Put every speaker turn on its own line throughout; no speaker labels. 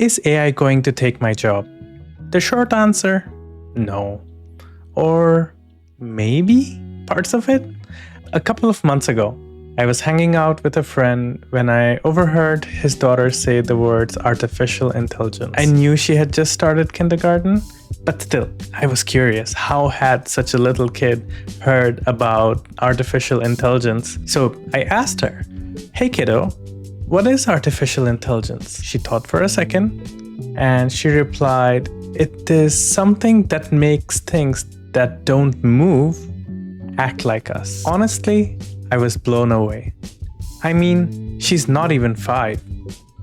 Is AI going to take my job? The short answer, no. Or maybe parts of it? A couple of months ago, I was hanging out with a friend when I overheard his daughter say the words artificial intelligence. I knew she had just started kindergarten, but still, I was curious, how had such a little kid heard about artificial intelligence? So I asked her, "Hey kiddo, what is artificial intelligence?" She thought for a second and she replied, "It is something that makes things that don't move act like us." Honestly, I was blown away. I mean, she's not even 5,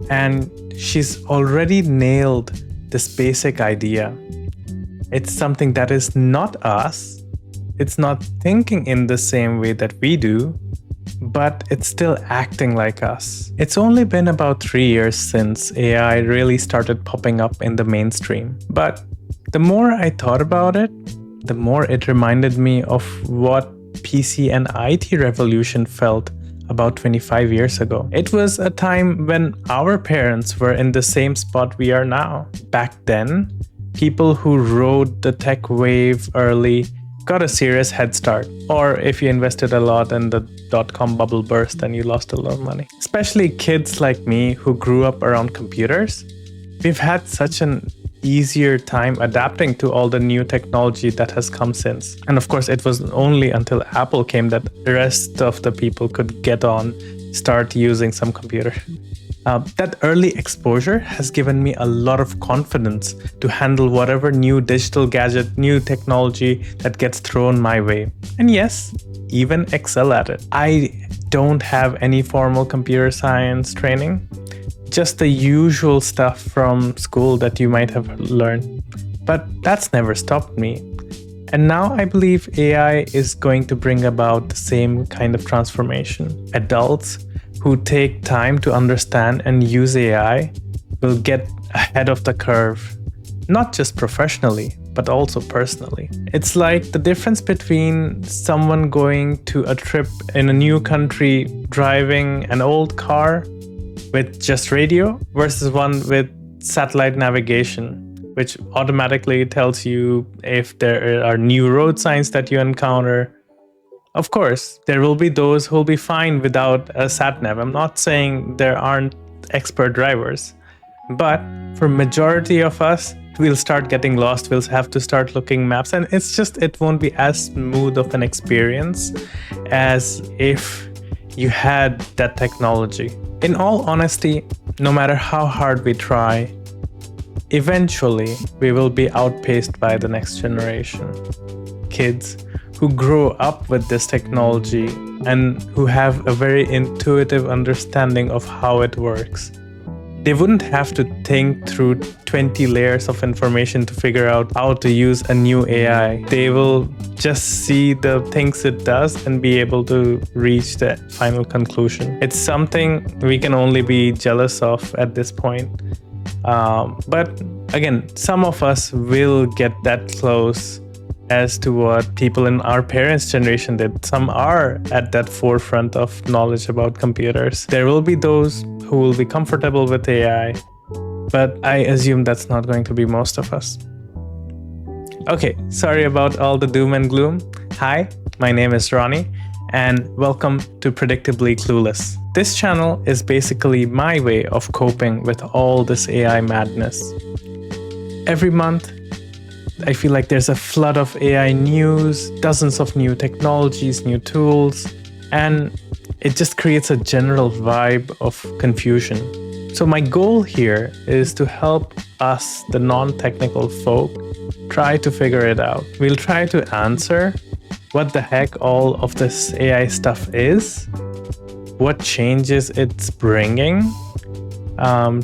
and she's already nailed this basic idea. It's something that is not us. It's not thinking in the same way that we do, but it's still acting like us. It's only been about 3 years since AI really started popping up in the mainstream. But the more I thought about it, the more it reminded me of what PC and IT revolution felt about 25 years ago. It was a time when our parents were in the same spot we are now. Back then, people who rode the tech wave early got a serious head start. Or if you invested a lot and the dot-com bubble burst, then you lost a lot of money. Especially kids like me who grew up around computers, we've had such an easier time adapting to all the new technology that has come since. And of course, it was only until Apple came that the rest of the people could get on, start using some computer. That early exposure has given me a lot of confidence to handle whatever new digital gadget, new technology that gets thrown my way. And yes, even excel at it. I don't have any formal computer science training, just the usual stuff from school that you might have learned. But that's never stopped me. And now I believe AI is going to bring about the same kind of transformation. Adults who take time to understand and use AI will get ahead of the curve, not just professionally, but also personally. It's like the difference between someone going to a trip in a new country driving an old car with just radio versus one with satellite navigation, which automatically tells you if there are new road signs that you encounter. Of course, there will be those who will be fine without a sat-nav. I'm not saying there aren't expert drivers, but for majority of us, we'll start getting lost. We'll have to start looking maps, and it won't be as smooth of an experience as if you had that technology. In all honesty, no matter how hard we try, eventually we will be outpaced by the next generation. Kids who grow up with this technology and who have a very intuitive understanding of how it works. They wouldn't have to think through 20 layers of information to figure out how to use a new AI. They will just see the things it does and be able to reach the final conclusion. It's something we can only be jealous of at this point. But again, some of us will get that close as to what people in our parents' generation did. Some are at that forefront of knowledge about computers. There will be those who will be comfortable with AI, but I assume that's not going to be most of us. Okay, sorry about all the doom and gloom. Hi, my name is Ronnie, and welcome to Predictably Clueless. This channel is basically my way of coping with all this AI madness. Every month, I feel like there's a flood of AI news, dozens of new technologies, new tools, and it just creates a general vibe of confusion. So my goal here is to help us, the non-technical folk, try to figure it out. We'll try to answer what the heck all of this AI stuff is, what changes it's bringing,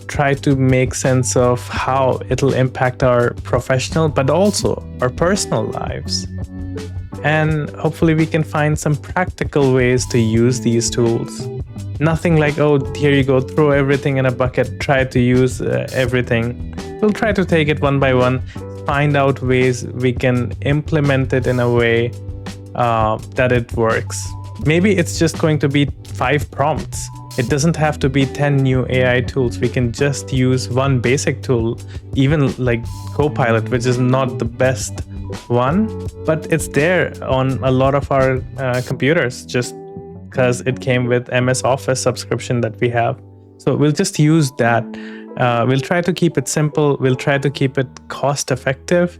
try to make sense of how it'll impact our professional but also our personal lives. And hopefully we can find some practical ways to use these tools. Nothing like, oh, here you go, throw everything in a bucket, try to use everything. We'll try to take it one by one, find out ways we can implement it in a way that it works. Maybe it's just going to be 5 prompts It doesn't have to be 10 new AI tools. We can just use one basic tool, even like Copilot, which is not the best one, but it's there on a lot of our computers just because it came with MS Office subscription that we have. So we'll just use that. We'll try to keep it simple. We'll try to keep it cost effective.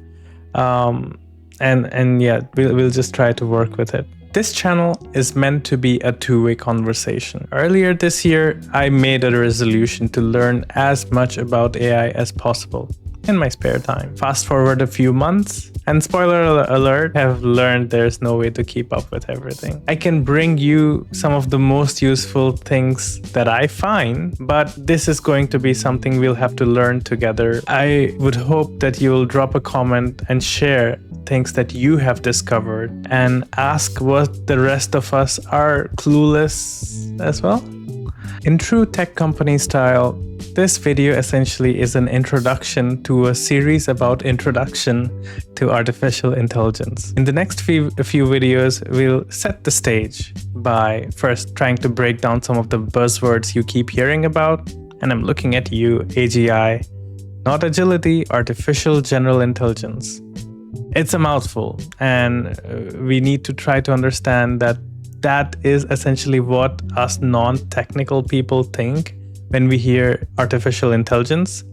And yeah, we'll just try to work with it. This channel is meant to be a two-way conversation. Earlier this year, I made a resolution to learn as much about AI as possible in my spare time. Fast forward a few months, and spoiler alert, have learned there's no way to keep up with everything. I can bring you some of the most useful things that I find, but this is going to be something we'll have to learn together. I would hope that you will drop a comment and share things that you have discovered and ask what the rest of us are clueless as well. In true tech company style, this video essentially is an introduction to a series about introduction to artificial intelligence. In the next few videos, we'll set the stage by first trying to break down some of the buzzwords you keep hearing about. And I'm looking at you, AGI, not agility, artificial general intelligence. It's a mouthful, and we need to try to understand that that is essentially what us non-technical people think when we hear artificial intelligence,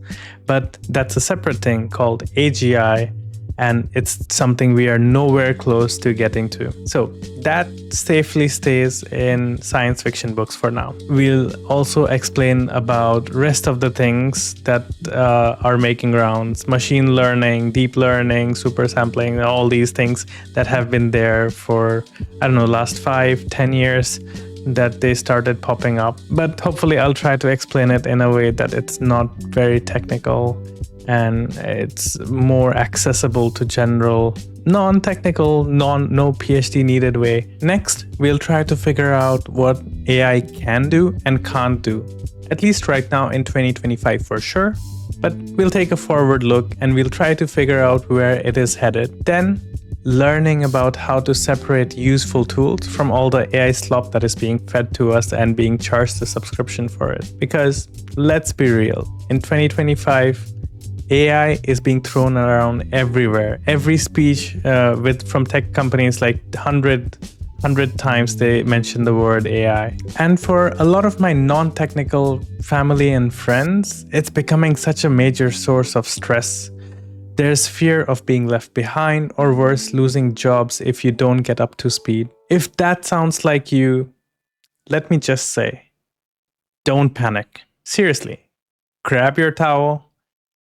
but that's a separate thing called AGI, and it's something we are nowhere close to getting to. So that safely stays in science fiction books for now. We'll also explain about rest of the things that are making rounds: machine learning, deep learning, super sampling, all these things that have been there for, I don't know, last 5-10 years that they started popping up. But hopefully I'll try to explain it in a way that it's not very technical and it's more accessible to general, non-technical, no PhD needed way. Next, we'll try to figure out what AI can do and can't do, at least right now in 2025 for sure. But we'll take a forward look and we'll try to figure out where it is headed. Then, learning about how to separate useful tools from all the AI slop that is being fed to us and being charged a subscription for it. Because let's be real, in 2025, AI is being thrown around everywhere. Every speech from tech companies, like 100 times they mention the word AI. And for a lot of my non-technical family and friends, it's becoming such a major source of stress. There's fear of being left behind, or worse, losing jobs if you don't get up to speed. If that sounds like you, let me just say, don't panic. Seriously, grab your towel.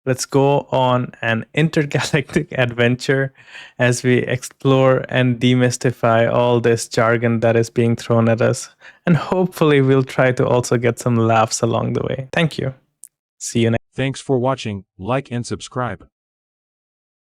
Let's go on an intergalactic adventure as we explore and demystify all this jargon that is being thrown at us. And hopefully we'll try to also get some laughs along the way. Thank you. See you next time.
Thanks for watching. Like and subscribe.